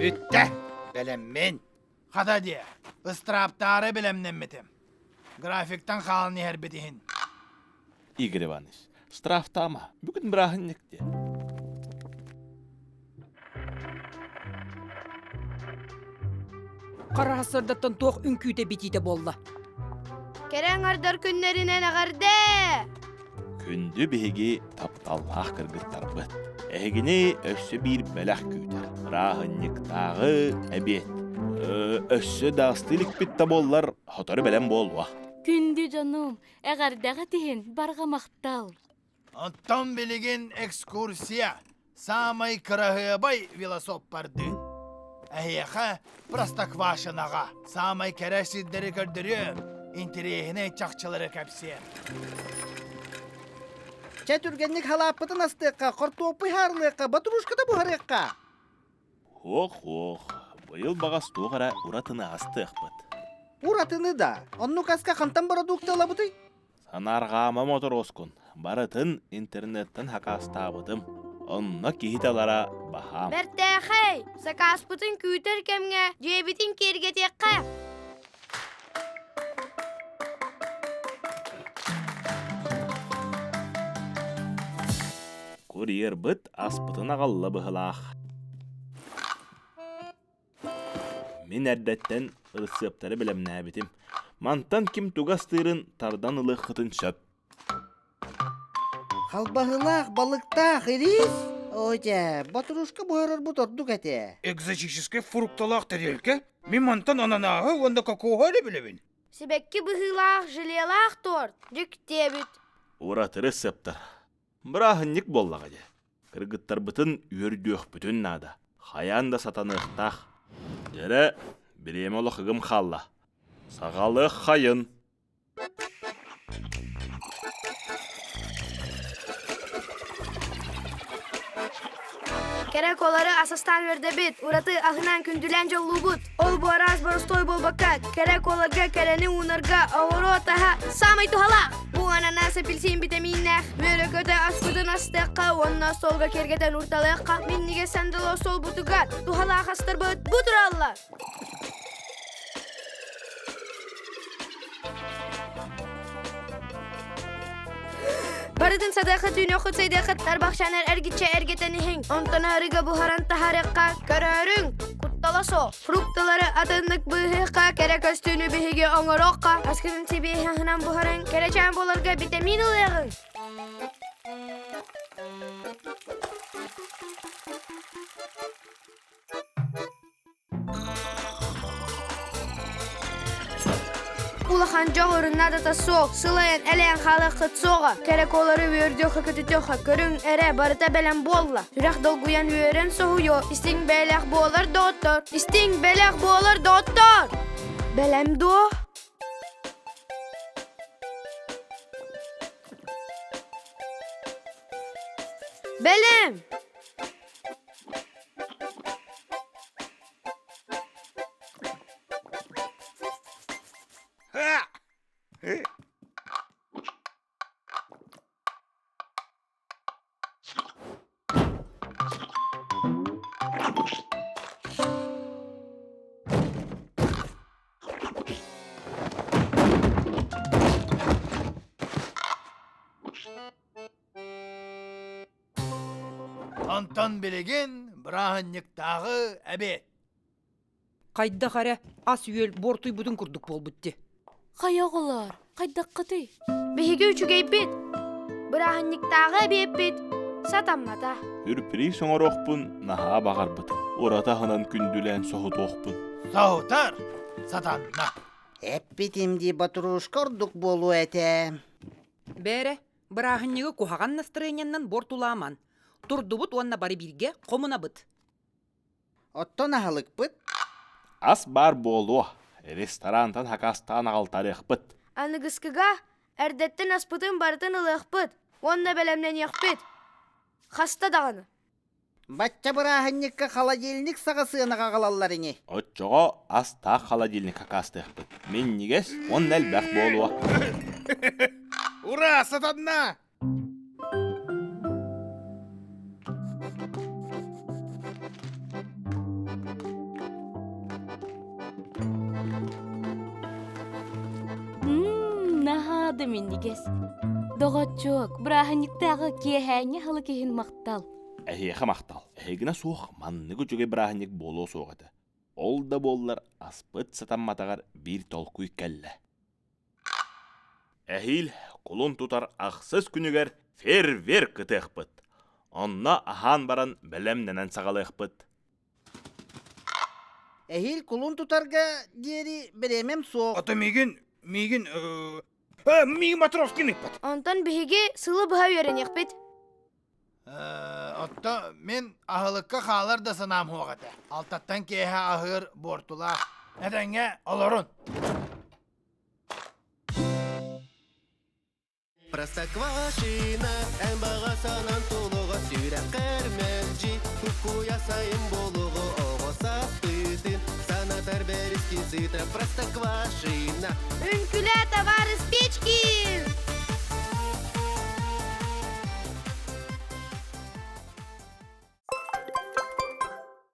Üttä, bilemmen. Hada diye, ıstıraptarı bilemnemmetim. Grafikten kalını herbetihin. Игорь Иванович, штрафтама. Бүгін бірағын некте. Қарасырдаттан тоқ үнкүйте бетейді болла. Керен ардар күннерінен ағарды. Күнді беге тапталлақ кіргіттар бұд. Әгіне өссі бір бәләқ күйтер. Бірағын тағы әбет. Өссі дағыстылық бітті боллар, хотары бәлем болуа. Күнді жаным, әғардаға тейін барға мақтал. Ondan bilgin ekskursiya. Samay kırahıbay velosop bardı. Әйеха простоквашынаға. Самай кәрәсіддері көрдірім. Интерейіне чақчылары кәпсем. Чәтүргенник халаппытын астыққа, қортуопы харлыққа, батырушқыда бұхарыққа. Хоқ. Бұйыл бағас туғара ұратыны астық бұд. Уратыны да, онну каска қантан продукты алабыды? Санарғама мотор оскун. Барытын интернеттен хакаста бұдым. Онна кейталара бахам. Бәртәхей, сақаспытын күйтер кемге, жебітін кергетекқа. Курьер бұд аспытын ағалла бұғылақ. Мен әрдеттен ұрысыптары білем нәбітім. Мантан кім туғастырын тардан ұлы қытын шөп. Халбағылақ, балықтақ, ирис? Ойде, батырушқа бұхарар бұтырдық әте. Экзотический фруктолақ тарелка. Мимантан ананағы, онда какоғары білебін. Себекки бұхылақ, жылелақ торт, жүктебіт. Уратыры сыптар. Бірағынник боллаға де. Кыргыттар бұтын үрдіқ бүтін нада. Хаян да сатанықтақ. Дәрі бірем олы қығым қалла. Сағалы қайын. Керек олары асастан верді бит, ураты ағынан күнділен жолу бұд. Ол бараз барыстой бол бака, керек оларға кәрені унарға, ауыру отаға, самай тухалақ. Бұл ананас апельсин витаминнәқ, мөрекөті аспыдын астыққа, онна солға кергеден ұрталыққа, меннеге сәнділі сол бұтыға, тухалақ астыр бұд, бұдыр алла. Барыдын садақы түйін оқыт сайдақыт, тарбақшанар әргітші әргетені хең. Онтана арыға бұхаран тахарыққа, көрәрің, құтталасо. Фрукталары атындық бұхыққа, керек өстүйіні біхіге оңырыққа. Аскырын себейі хынан бұхаран, керечен боларға витамин ұлығын. Улахан жоғырына да соқ, сылайын әлен халық қытсоға. Керек олары өрдеуға көтетеуға, көрің әрі барыта бәлем болла. Жүрақ долгуян өрен соғуйо, істің бәләқ болар доттор. Істің бәләқ болар доттор. Бәлем до? Бәлем! Ondan bilgin бірағынниктағы әбет. Қайда қара ас үйел бортуй бұдың күрдік бол бұтты. Қаяғылар, қайдақ қыты. Беге үшігей бит. Бірағынниктағы бет бит. Сатаммата. Үрпірей соңар оқпын, наға бағар бұтын. Оратағынан күнділен соғыт оқпын. Сауытар, сатанна. Әппетімді батырушқа ұрдық болу әте. Бәрі, бірағыннегі кухаған настроенияннан бортуламан. Тұрды бұт онна бары бірге қомына бұт. Оттон ағылық бұт. Ас бар болу. Ресторантан хакастан ағал тарих бұт. Анығысқыға әрдеттен аспытын барытын ылық бұт. Онна бәлемнен еқпет. Хаста дағаны. Батча бірағынникка холодильник сағасығынаға қалаларыне. Отчоға аста холодильник хакастық бұт. Мен негес, он әлбәқ болуа. Ура, сатанна! саады миннигес. Доғотчук, браханниктағы киэхәңе халы киһин мақтал. Әхеха мақтал. Әхегіне суық манныгы жүге браханник болу соғады. Ол да боллар аспыт сатамматағар бір толкуй кәллі. Әхил құлын тұтар ақсыз күнігер фейерверк кытықпыт. Онна ахан баран бәлемненен сағалықпыт. Эхил кулун тутарга диэри беремем соқ. Ата мигин мигин Матровский пат. Онтон биһиги сылы быһа үйренек бит. Отто мен ахылыкка халар да санам хоғата. Алтаттан кейхе ахыр бортула. Әдәңе олорун. Простоквашино, ән бағасанан тулығы сүйрәк кәрмәлжи. Күпку ясайын болуғы оғы саптыдын. Санатар бәріскі сыта простоквашино.